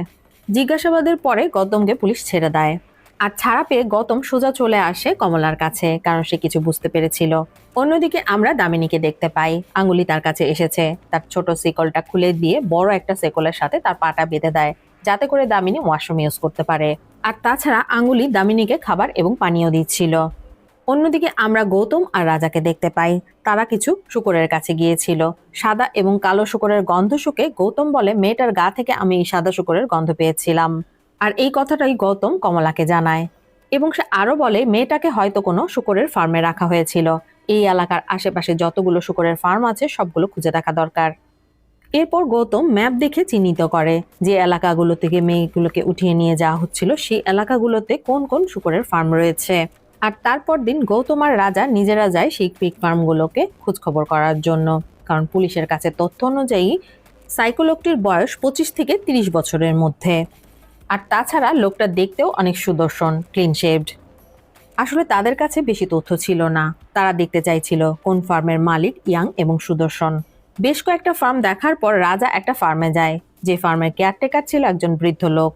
জিজ্ঞাসাবাদের পরে গৌতমকে পুলিশ ছেড়ে দেয়, আর ছাড়া পেয়ে গৌতম সোজা চলে আসে কমলার কাছে, কারণ সে কিছু বুঝতে পেরেছিল। অন্যদিকে আমরা দামিনীকে দেখতে পাই আঙ্গুলি তার কাছে এসেছে, তার ছোট সেকলটা খুলে দিয়ে বড় একটা সেকলের সাথে তার পাটা বেঁধে দেয় যাতে করে দামিনী ওয়াশরুম ইউজ করতে পারে। আর তাছাড়া আঙ্গুলি দামিনীকে খাবার এবং পানীয় দিচ্ছিল। অন্যদিকে আমরা গৌতম আর রাজাকে দেখতে পাই তারা কিছু শূকরের কাছে গিয়েছিল। সাদা এবং কালো শূকরের গন্ধ শুকে গৌতম বলে মেয়েটার গা থেকে আমি এই সাদা শূকরের গন্ধ পেয়েছিলাম। আর এই কথাটাই গৌতম কমলাকে জানায়, এবং সে আরো বলে মেয়েটাকে হয়তো কোনো শূকরের ফার্মে রাখা হয়েছিল। এই এলাকার আশেপাশে যতগুলো শূকরের ফার্ম আছে সবগুলো খুঁজে দেখা দরকার। এরপর গৌতম ম্যাপ দেখে চিহ্নিত করে যে এলাকাগুলো থেকে মেয়েগুলোকে উঠিয়ে নিয়ে যাওয়া হচ্ছিল সেই এলাকাগুলোতে কোন কোন শূকরের ফার্ম রয়েছে। আর তারপর দিন গৌতম আর রাজা নিজেরা যায় সেই পিগ ফার্মগুলোকে খোঁজ খবর করার জন্য, কারণ পুলিশের কাছে তথ্য অনুযায়ী সাইকো লোকটির বয়স 25 থেকে 30 বছরের মধ্যে। আর তাছাড়া লোকটা দেখতেও অনেক সুদর্শন, ক্লিন শেভড। আসলে তাদের কাছে বেশি তথ্য ছিল না, তারা দেখতে চাইছিল কোন ফার্মের মালিক ইয়াং এবং সুদর্শন। বেশ কয়েকটা ফার্ম দেখার পর রাজা একটা ফার্মে যায়, যে ফার্মের কেয়ারটেকার ছিল একজন বৃদ্ধ লোক।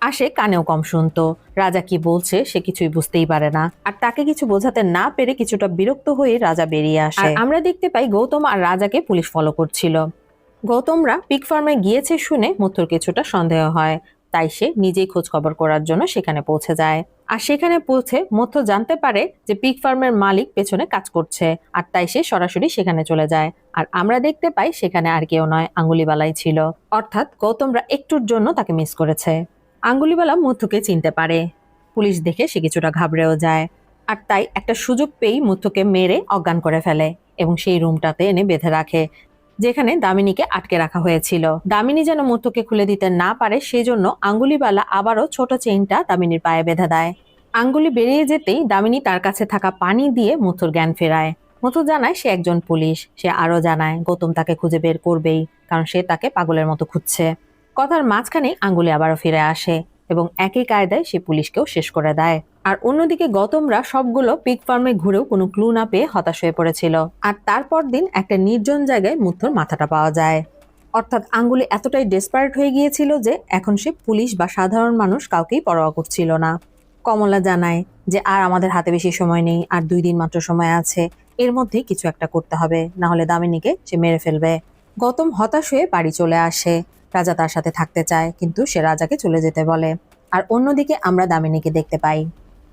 আসে কানেও কম শুনতো, রাজা কি বলছে সে কিছুই বুঝতেই পারে না। আর তাকে কিছু বোঝাতে না পেরে কিছুটা বিরক্ত হয়ে রাজা বেরিয়ে আসে। আর আমরা দেখতে পাই গৌতম আর রাজাকে পুলিশ ফলো করছিল। গৌতমরা পিগ ফার্মে গিয়েছে শুনে মথুর কিছুটা সন্দেহ হয়, তাই সে নিজেই খোঁজ খবর করার জন্য সেখানে পৌঁছে যায়। আর সেখানে পৌঁছে মথু জানতে পারে যে পিগ ফার্মের মালিক পেছনে কাজ করছে, আর তাই সে সরাসরি সেখানে চলে যায়। আর আমরা দেখতে পাই সেখানে আর কেউ নয়, আঙ্গুলিবালাই ছিল। অর্থাৎ গৌতমরা একটুর জন্য তাকে মিস করেছে। আঙ্গুলিবালা মথুকে চিনতে পারে, পুলিশ দেখে সে কিছুটা ঘাবড়েও যায়। আর তাই একটা সুযোগ পেয়েই মথুকে মেরে অজ্ঞান করে ফেলে এবং সেই রুমটাতে এনে বেঁধে রাখে যেখানে দামিনীকে আটকে রাখা হয়েছিল। দামিনী যেন মথুকে খুলে দিতে না পারে সেজন্য আঙ্গুলিবালা আবারও ছোট চেইনটা দামিনীর পায়ে বেঁধে দেয়। আঙ্গুলি বেরিয়ে যেতেই দামিনী তার কাছে থাকা পানি দিয়ে মথুর জ্ঞান ফেরায়। মথু জানায় সে একজন পুলিশ। সে আরো জানায় গৌতম তাকে খুঁজে বের করবেই, কারণ সে তাকে পাগলের মতো খুঁজছে। কথার মাঝখানে আঙ্গুলি আবারও ফিরে আসে এবং একই কায়দায় সে পুলিশকেও শেষ করে দেয়। আর অন্যদিকে গৌতমরা সবগুলো পিগ ফার্মে ঘুরেও কোনো ক্লু না পেয়ে হতাশ হয়ে পড়েছিল। আর তারপর দিন একটা নির্জন জায়গায় মুথুর মাথাটা পাওয়া যায়। অর্থাৎ আঙ্গুলি এতটাই ডেসপারেট হয়ে গিয়েছিল যে এখন সে পুলিশ বা সাধারণ মানুষ কাউকেই পরোয়া করছিল না। কমলা জানায় যে আর আমাদের হাতে বেশি সময় নেই, আর 2 দিন মাত্র সময় আছে, এর মধ্যেই কিছু একটা করতে হবে, না হলে দামিনীকে সে মেরে ফেলবে। গৌতম হতাশ হয়ে বাড়ি চলে আসে। রাজা তার সাথে থাকতে চায়, কিন্তু সে রাজাকে চলে যেতে বলে। আর অন্যদিকে আমরা দামিনীকে দেখতে পাই।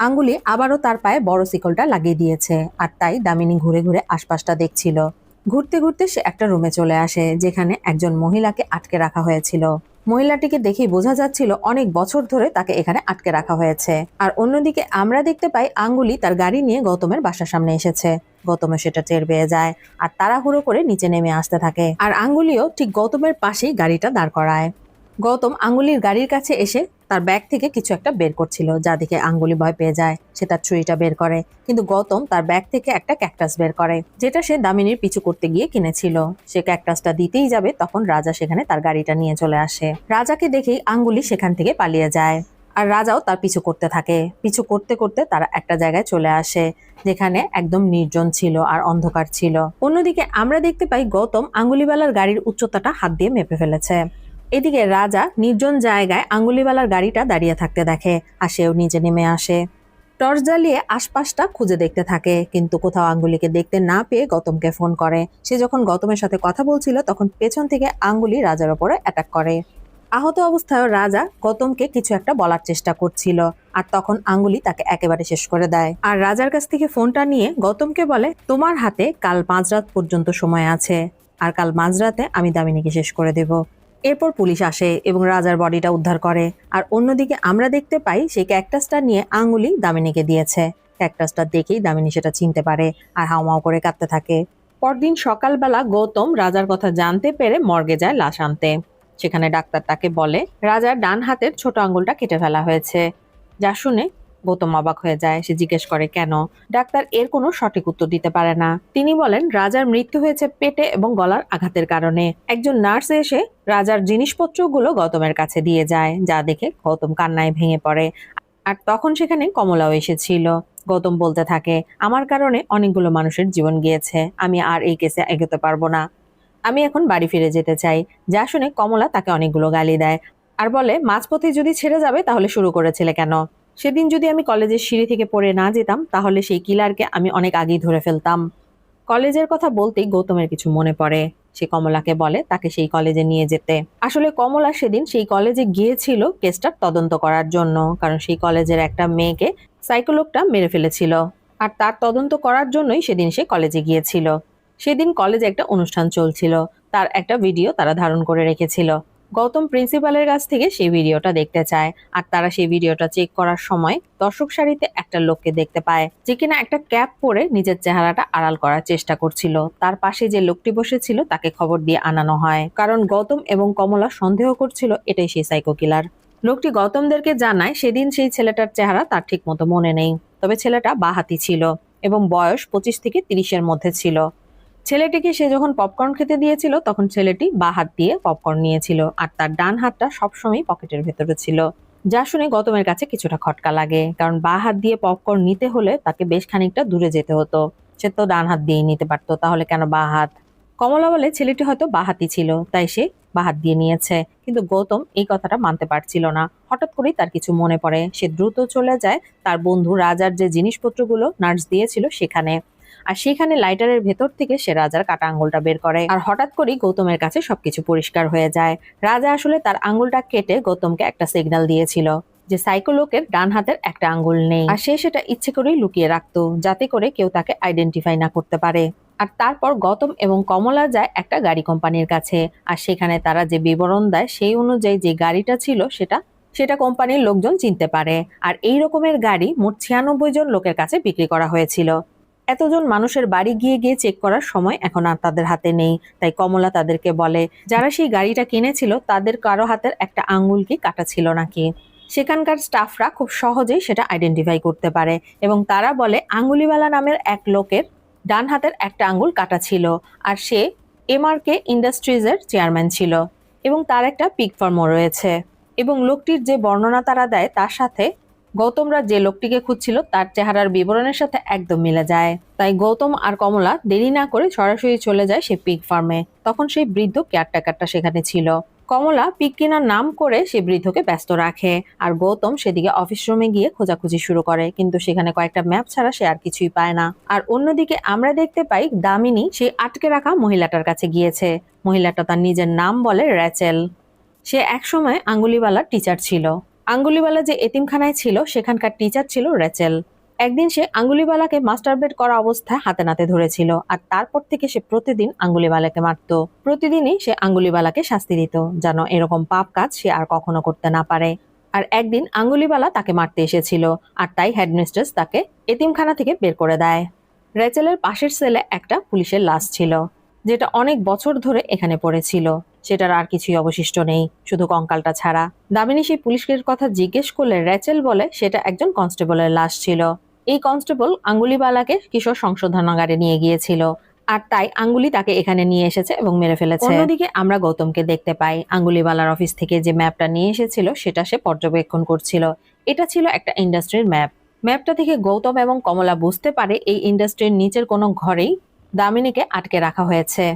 আঙ্গুলি আবারও তার পায়ে বড় শিকলটা লাগিয়ে দিয়েছে, আর তাই দামিনী ঘুরে ঘুরে আশপাশটা দেখছিল। ঘুরতে ঘুরতে সে একটা রুমে চলে আসে, যেখানে একজন মহিলাকে আটকে রাখা হয়েছিল। মহিলাটিকে দেখেই বোঝা যাচ্ছিল অনেক বছর ধরে তাকে এখানে আটকে রাখা হয়েছে। আর অন্যদিকে আমরা দেখতে পাই আঙ্গুলি তার গাড়ি নিয়ে গৌতমের বাসার সামনে এসেছে। গৌতমের সেটা টের পেয়ে যায়, আর তাড়াহুড়ো করে নিচে নেমে আসতে থাকে। আর আঙ্গুলিও ঠিক গৌতমের পাশেই গাড়িটা দাঁড় করায়। গৌতম আঙ্গুলির গাড়ির কাছে এসে তার ব্যাগ থেকে কিছু একটা বের করছিল, যা দেখে আঙ্গুলি ভয় পেয়ে যায়। সে তার ছুরিটা বের করে, কিন্তু গৌতম তার ব্যাগ থেকে একটা ক্যাকটাস বের করে, যেটা সে দামিনীর পিছু করতে গিয়ে কিনেছিল। সে ক্যাকটাসটা দিতেই যাবে, তখন রাজা সেখানে তার গাড়িটা নিয়ে চলে আসে। রাজাকে দেখেই আঙ্গুলি সেখান থেকে পালিয়ে যায়, আর রাজাও তার পিছু করতে থাকে। পিছু করতে করতে তারা একটা জায়গায় চলে আসে, যেখানে একদম নির্জন ছিল আর অন্ধকার ছিল। অন্যদিকে আমরা দেখতে পাই গৌতম আঙ্গুলিওয়ালার গাড়ির উচ্চতাটা হাত দিয়ে মেপে ফেলেছে। এদিকে রাজা নির্জন জায়গায় আঙ্গুলিওয়ালার গাড়িটা দাঁড়িয়ে থাকতে দেখে, আর সেও নিচে নেমে আসে। টর্চ জ্বালিয়ে আশপাশটা খুঁজে দেখতে থাকে, কিন্তু কোথাও আঙ্গুলিকে দেখতে না পেয়ে গৌতমকে ফোন করে। সে যখন গৌতমের সাথে কথা বলছিল, তখন পেছন থেকে আঙ্গুলি রাজার ওপরে অ্যাটাক করে। আহত অবস্থায় রাজা গৌতমকে কিছু একটা বলার চেষ্টা করছিল, আর তখন আঙ্গুলি তাকে একেবারে শেষ করে দেয়। আর রাজার কাছ থেকে ফোনটা নিয়ে গৌতমকে বলে, তোমার হাতে কাল মাঝরাত পর্যন্ত সময় আছে, আর কাল মাঝরাতে আমি দামিনীকে শেষ করে দেব। এরপর পুলিশ আসে এবং রাজার বডিটা উদ্ধার করে। আর অন্যদিকে আমরা দেখতে পাই সেই ক্যাকটাসটা নিয়ে আঙ্গুলি দামিনীকে দিয়েছে। ক্যাকটাসটা দেখেই দামিনী সেটা চিনতে পারে, আর হাউমাউ করে কাঁদতে থাকে। পরদিন সকালবেলা গৌতম রাজার কথা জানতে পেরে মর্গে যায় লাশ আনতে। সেখানে ডাক্তার তাকে বলে রাজার ডান হাতের ছোট আঙ্গুলটা কেটে ফেলা হয়েছে। যা শুনে গৌতম অবাক হয়ে যায়। সে জিজ্ঞেস করে কেন। ডাক্তার এর কোনো সঠিক উত্তর দিতে পারে না। তিনি বলেন রাজার মৃত্যু হয়েছে পেটে এবং গলার আঘাতের কারণে। একজন নার্স এসে রাজার জিনিসপত্রগুলো গৌতমের কাছে দিয়ে যায়, যা দেখে গৌতম কান্নায় ভেঙে পড়ে। আর তখন সেখানে কমলাও এসেছিল। গৌতম বলতে থাকে, আমার কারণে অনেকগুলো মানুষের জীবন গিয়েছে, আমি আর এই কেসে এগোতে পারবো না, আমি এখন বাড়ি ফিরে যেতে চাই। যা শুনে কমলা তাকে অনেকগুলো গালি দেয়, আর বলে মাঝপথে যদি ছেড়ে যাবে তাহলে শুরু করেছিলে কেন? সেদিন যদি আমি কলেজের সিঁড়ি থেকে পড়ে না যেতাম, তাহলে সেই কিলারকে আমি অনেক আগেই ধরে ফেলতাম। কলেজের কথা বলতেই গৌতমের কিছু মনে পড়ে। সে কমলাকে বলে তাকে সেই কলেজে নিয়ে যেতে। আসলে কমলা সেদিন সেই কলেজে গিয়েছিল কেসটার তদন্ত করার জন্য, কারণ সেই কলেজের একটা মেয়েকে সাইকোলগটা মেরে ফেলেছিল, আর তার তদন্ত করার জন্যই সেদিন সে কলেজে গিয়েছিল। সেদিন কলেজে একটা অনুষ্ঠান চলছিল, তার একটা ভিডিও তারা ধারণ করে রেখেছিল। গৌতম প্রিন্সিপালের কাছ থেকে সেই ভিডিওটা দেখতে চায়, আর তারা সেই ভিডিওটা চেক করার সময় দর্শক সারিতে একটা লোককে দেখতে পায়, যে কিনা একটা ক্যাপ পরে নিজের চেহারাটা আড়াল করার চেষ্টা করছিল। তার পাশে যে লোকটি বসেছিল তাকে খবর দিয়ে আনানো হয়, কারণ গৌতম এবং কমলা সন্দেহ করছিল এটাই সেই সাইকো কিলার। লোকটি গৌতমদেরকে জানায় সেদিন সেই ছেলেটার চেহারা তার ঠিক মতো মনে নেই, তবে ছেলেটা বাঁহাতি ছিল এবং বয়স 25 থেকে 30-এর মধ্যে ছিল। ছেলেটিকে সে যখন পপকর্ন খেতে দিয়েছিল, তখন ছেলেটি বাঁ হাত দিয়ে পপকর্ন নিয়েছিল, আর তার ডান হাতটা সবসময় পকেটের ভেতরে ছিল। যা শুনে গৌতমের কাছে কিছুটা খটকা লাগে, কারণ বাঁ হাত দিয়ে পপকর্ন নিতে হলে তাকে বেশ খানিকটা দূরে যেতে হতো। সে তো ডান হাত দিয়েই নিতে পারতো, তাহলে কেন বাঁ হাত? কমলা বলে ছেলেটি হয়তো বাঁহাতি ছিল, তাই সে বাঁ হাত দিয়ে নিয়েছে। কিন্তু গৌতম এই কথাটা মানতে পারছিল না। হঠাৎ করেই তার কিছু মনে পড়ে। সে দ্রুত চলে যায় তার বন্ধু রাজার যে জিনিসপত্রগুলো নার্স দিয়েছিল সেখানে, আর সেখানে লাইটারের ভেতর থেকে সে রাজার কাটা আঙ্গুলটা বের করে। আর হঠাৎ করেই গৌতমের কাছে সবকিছু পরিষ্কার হয়ে যায়। রাজা আসলে তার আঙ্গুলটা কেটে গৌতমকে একটা সিগন্যাল দিয়েছিল যে সাইকোলোকের ডান হাতের একটা আঙ্গুল নেই, আর সে সেটা ইচ্ছে করেই লুকিয়ে রাখতো, যাতে করে কেউ তাকে আইডেন্টিফাই না করতে পারে। আর তারপর গৌতম এবং কমলা যায় একটা গাড়ি কোম্পানির কাছে, আর সেখানে তারা যে বিবরণ দেয় সেই অনুযায়ী যে গাড়িটা ছিল সেটা কোম্পানির লোকজন চিনতে পারে। আর এই রকমের গাড়ি মোট 96 জন লোকের কাছে বিক্রি করা হয়েছিল। এতজন মানুষের বাড়ি গিয়ে গিয়ে চেক করার সময় এখন আর তাদের হাতে নেই, তাই কমলা তাদেরকে বলে যারা সেই গাড়িটা কিনেছিল তাদের কারো হাতের একটা আঙ্গুল কি কাটা ছিল নাকি। সেখানকার স্টাফরা খুব সহজেই সেটা আইডেন্টিফাই করতে পারে, এবং তারা বলে আঙ্গুলিওয়ালা নামের এক লোকের ডান হাতের একটা আঙ্গুল কাটা ছিল, আর সে এমআরকে ইন্ডাস্ট্রিজের চেয়ারম্যান ছিল, এবং তার একটা পিগ ফার্মও রয়েছে। এবং লোকটির যে বর্ণনা তারা দেয় তার সাথে গৌতমরা যে লোকটিকে খুঁজছিল তার চেহারার বিবরণের সাথে একদম মিলে যায়। তাই গৌতম আর কমলা দেরি না করে সরাসরি চলে যায় সেই পিগ ফার্মে। তখন সেই বৃদ্ধ কেয়ারটেকারটা সেখানে ছিল। কমলা পিগ কেনার নাম করে সেই বৃদ্ধকে ব্যস্ত রাখে, আর গৌতম সেদিকে অফিস রুমে গিয়ে খোঁজাখুঁজি শুরু করে, কিন্তু সেখানে কয়েকটা ম্যাপ ছাড়া সে আর কিছুই পায় না। আর অন্যদিকে আমরা দেখতে পাই দামিনী সেই আটকে রাখা মহিলাটার কাছে গিয়েছে। মহিলাটা তার নিজের নাম বলে রেচেল। সে একসময় আঙ্গুলিওয়ালার টিচার ছিল। আঙ্গুলিওয়ালা যে এতিমখানায় ছিল সেখানকার টিচার ছিল রেচেল। একদিন সে আঙ্গুলিওয়ালাকে মাস্টারবেড করা অবস্থায় হাতে নাতে ধরেছিল, আর তারপর থেকে সে প্রতিদিন আঙ্গুলিওয়ালাকে মারত। প্রতিদিনই সে আঙ্গুলিওয়ালাকে শাস্তি দিত যেন এরকম পাপ কাজ সে আর কখনো করতে না পারে। আর একদিন আঙ্গুলিওয়ালা তাকে মারতে এসেছিল, আর তাই হেডমিস্ট্রেস তাকে এতিমখানা থেকে বের করে দেয়। রেচেলের পাশের সেলে একটা পুলিশের লাশ ছিল, যেটা অনেক বছর ধরে এখানে পড়েছিল। সেটার আর কিছুই অবশিষ্ট নেই, শুধু কঙ্কালটা ছাড়া। দামিনী সেই পুলিশের কথা জিজ্ঞেস করলে রেচেল বলে সেটা একজন কনস্টেবলের লাশ ছিল। এই কনস্টেবল আঙ্গুলিওয়ালাকে কিশোর সংশোধনাগারে নিয়ে গিয়েছিল, আর তাই আঙ্গুলি তাকে এখানে নিয়ে এসেছে এবং মেরে ফেলেছে। অন্যদিকে আমরা গৌতমকে দেখতে পাই আঙ্গুলিওয়ালার অফিস থেকে যে ম্যাপটা নিয়ে এসেছিল সেটা সে পর্যবেক্ষণ করছিল। এটা ছিল একটা ইন্ডাস্ট্রির ম্যাপ। ম্যাপটা থেকে গৌতম এবং কমলা বুঝতে পারে এই ইন্ডাস্ট্রির নিচের কোনো ঘরেই দামিনীকে আটকে রাখা হয়েছে।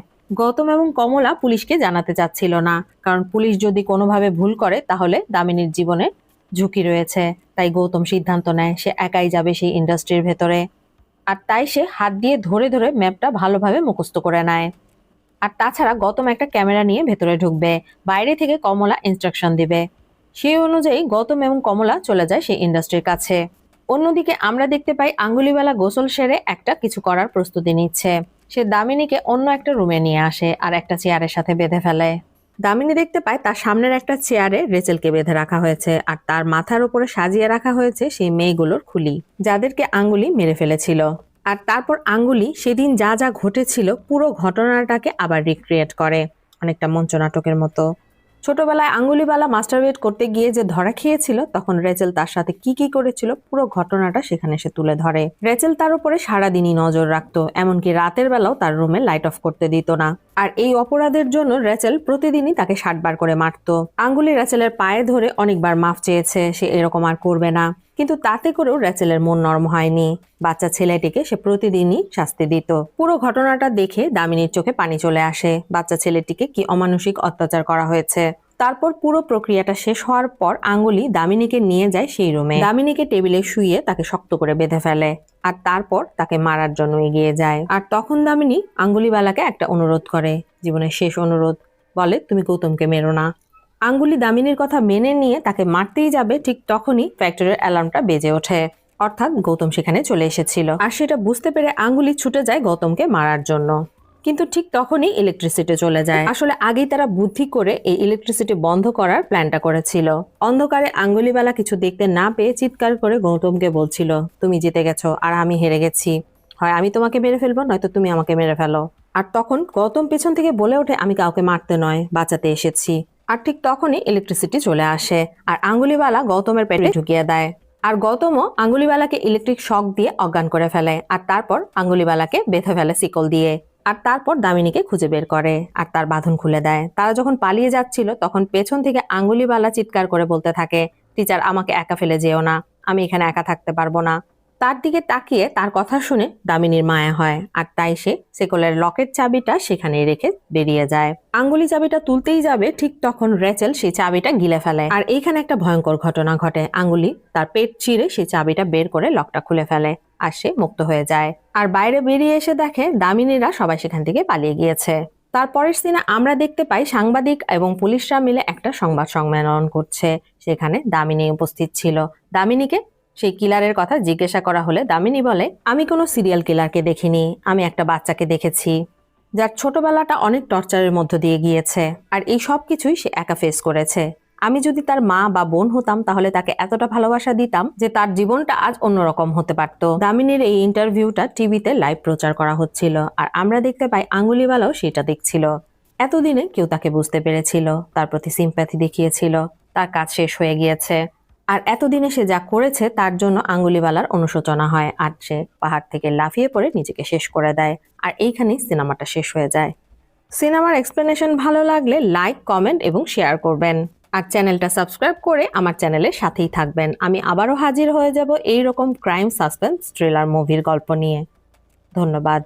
গৌতম এবং কমলা পুলিশকে জানাতে চাচ্ছিল না, কারণ পুলিশ যদি কোনোভাবে ভুল করে তাহলে দামিনীর জীবনে ঝুঁকি রয়েছে। তাই গৌতম সিদ্ধান্ত নেয় সে একাই যাবে সেই ইন্ডাস্ট্রির ভেতরে। আর তাই সে হাত দিয়ে ধরে ধরে ম্যাপটা ভালোভাবে মুখস্থ করে নেয়। আর তাছাড়া গৌতম একটা ক্যামেরা নিয়ে ভেতরে ঢুকবে, বাইরে থেকে কমলা ইনস্ট্রাকশন দিবে। সেই অনুযায়ী গৌতম এবং কমলা চলে যায় সেই ইন্ডাস্ট্রির কাছে। অন্যদিকে আমরা দেখতে পাই আঙ্গুলিওয়ালা গোসল সেরে একটা কিছু করার প্রস্তুতি নিচ্ছে। সে দামিনীকে অন্য একটা রুমে নিয়ে আসে আর একটা চেয়ারের সাথে বেঁধে ফেলে। দামিনী দেখতে পায় তার সামনের একটা চেয়ারে রেচেলকে বেঁধে রাখা হয়েছে, আর তার মাথার উপরে সাজিয়ে রাখা হয়েছে সেই মেয়েগুলোর খুলি, যাদেরকে আঙ্গুলি মেরে ফেলেছিল। আর তারপর আঙ্গুলি সেদিন যা যা ঘটেছিল পুরো ঘটনাটাকে আবার রিক্রিয়েট করে, অনেকটা মঞ্চনাটকের মতো। ছোটবেলায় আঙ্গুলিওয়ালা মাস্টারবেড করতে গিয়ে যে ধরা খেয়েছিল, তখন রেচেল তার সাথে কি কি করেছিল পুরো ঘটনাটা সেখানে সে তুলে ধরে। রেচেল তার উপরে সারাদিনই নজর রাখতো, এমনকি রাতের বেলাও তার রুমে লাইট অফ করতে দিত না। আর এই অপরাধের জন্য রেচেল প্রতিদিনই তাকে 60 বার করে মারতো। আঙ্গুলি রেচেলের পায়ে ধরে অনেকবার মাফ চেয়েছে, সে এরকম আর করবে না। কিন্তু তাতে করেও রেচেলের মন নরম হয়নি। বাচ্চা ছেলেটিকে সে প্রতিদিনই শাস্তি দিত। পুরো ঘটনাটা দেখে দামিনীর চোখে পানি চলে আসে। বাচ্চা ছেলেটিকে কি অমানুষিক অত্যাচার করা হয়েছে। তারপর পুরো প্রক্রিয়াটা শেষ হওয়ার পর আঙ্গুলি দামিনীকে নিয়ে যায় সেই রুমে। দামিনীকে টেবিলে শুইয়ে তাকে শক্ত করে বেঁধে ফেলে, আর তারপর তাকে মারার জন্য এগিয়ে যায়। আর তখন দামিনী আঙ্গুলিওয়ালাকে একটা অনুরোধ করে, জীবনের শেষ অনুরোধ। বলে, তুমি গৌতমকে মেরো না। আঙ্গুলি দামিনীর কথা মেনে নিয়ে তাকে মারতেই যাবে, ঠিক তখনই ফ্যাক্টরির অ্যালার্মটা বেজে ওঠে। অর্থাৎ গৌতম সেখানে চলে এসেছিল, আর সেটা বুঝতে পেরে আঙ্গুলি ছুটে যায় গৌতমকে মারার জন্য। কিন্তু ঠিক তখনই ইলেকট্রিসিটি চলে যায়। আসলে আগেই তারা বুদ্ধি করে এই ইলেকট্রিসিটি বন্ধ করার প্ল্যানটা করেছিল। অন্ধকারে আঙ্গুলিওয়ালা কিছু দেখতে না পেয়ে চিৎকার করে গৌতমকে বলছিল, তুমি জিতে গেছো আর আমি হেরে গেছি, হয় আমি তোমাকে মেরে ফেলবো নয়তো তুমি আমাকে মেরে ফেলো। আর তখন গৌতম পেছন থেকে বলে ওঠে, আমি কাউকে মারতে নয়, বাঁচাতে এসেছি। আর ঠিক তখনই ইলেকট্রিসিটি চলে আসে, আর আঙ্গুলিওয়ালা গৌতমের পেটে ঢুকিয়ে দেয়। আর গৌতমও আঙ্গুলিওয়ালাকে ইলেকট্রিক শক দিয়ে অজ্ঞান করে ফেলে, আর তারপর আঙ্গুলিওয়ালাকে বেঁধে ফেলে শিকল দিয়ে। আর তারপর দামিনীকে খুঁজে বের করে আর তার বাঁধন খুলে দেয়। তারা যখন পালিয়ে যাচ্ছিল তখন পেছন থেকে আঙ্গুলিওয়ালা চিৎকার করে বলতে থাকে, টিচার আমাকে একা ফেলে যেও না, আমি এখানে একা থাকতে পারবো না। তার দিকে তাকিয়ে তার কথা শুনে দামিনীর মায়া হয়, আর তাই সে সেকলের লকেট চাবিটা সেখানেই রেখে বেরিয়ে যায়। আঙ্গুলি চাবিটা তুলতেই যাবে, ঠিক তখন রেচেল সেই চাবিটা গিলে ফেলে। আর এইখানে একটা ভয়ঙ্কর ঘটনা ঘটে। আঙ্গুলি তার পেট চিরে সেই চাবিটা বের করে লকটা খুলে ফেলে, আর সে মুক্ত হয়ে যায়। আর বাইরে বেরিয়ে এসে দেখে দামিনীরা সবাই সেখান থেকে পালিয়ে গিয়েছে। তারপরের সিনে আমরা দেখতে পাই সাংবাদিক এবং পুলিশরা মিলে একটা সংবাদ সম্মেলন করছে। সেখানে দামিনী উপস্থিত ছিল। দামিনীকে সেই কিলারের কথা জিজ্ঞাসা করা হলে দামিনী বলে, আমি কোনো সিরিয়াল কিলারকে দেখিনি, আমি একটা বাচ্চাকে দেখেছি যার ছোটবেলাটা অনেক টর্চারের মধ্য দিয়ে গিয়েছে, আর এই সব কিছুই সে একা ফেস করেছে। আমি যদি তার মা বা বোন হতাম তাহলে তাকে এতটা ভালোবাসা দিতাম যে তার জীবনটা আজ অন্যরকম হতে পারত। দামিনীর এই ইন্টারভিউটা টিভিতে লাইভ প্রচার করা হচ্ছিল, আর আমরা দেখতে পাই আঙ্গুলিওয়ালাও সেটা দেখছিল। এতদিনে কেউ তাকে বুঝতে পেরেছিল, তার প্রতি সিম্প্যাথি দেখিয়েছিল। তার কাজ শেষ হয়ে গিয়েছে, আর এতদিনে সে যা করেছে তার জন্য আঙ্গুলিওয়ালার অনুশোচনা হয়, আর সে পাহাড় থেকে লাফিয়ে পড়ে নিজেকে শেষ করে দেয়। আর এইখানেই সিনেমাটা শেষ হয়ে যায়। সিনেমার এক্সপ্লেনেশন ভালো লাগলে লাইক, কমেন্ট এবং শেয়ার করবেন। আর চ্যানেলটা সাবস্ক্রাইব করে আমার চ্যানেলের সাথেই থাকবেন। আমি আবারও হাজির হয়ে যাব এই রকম ক্রাইম সাসপেন্স থ্রিলার মুভির গল্প নিয়ে। ধন্যবাদ।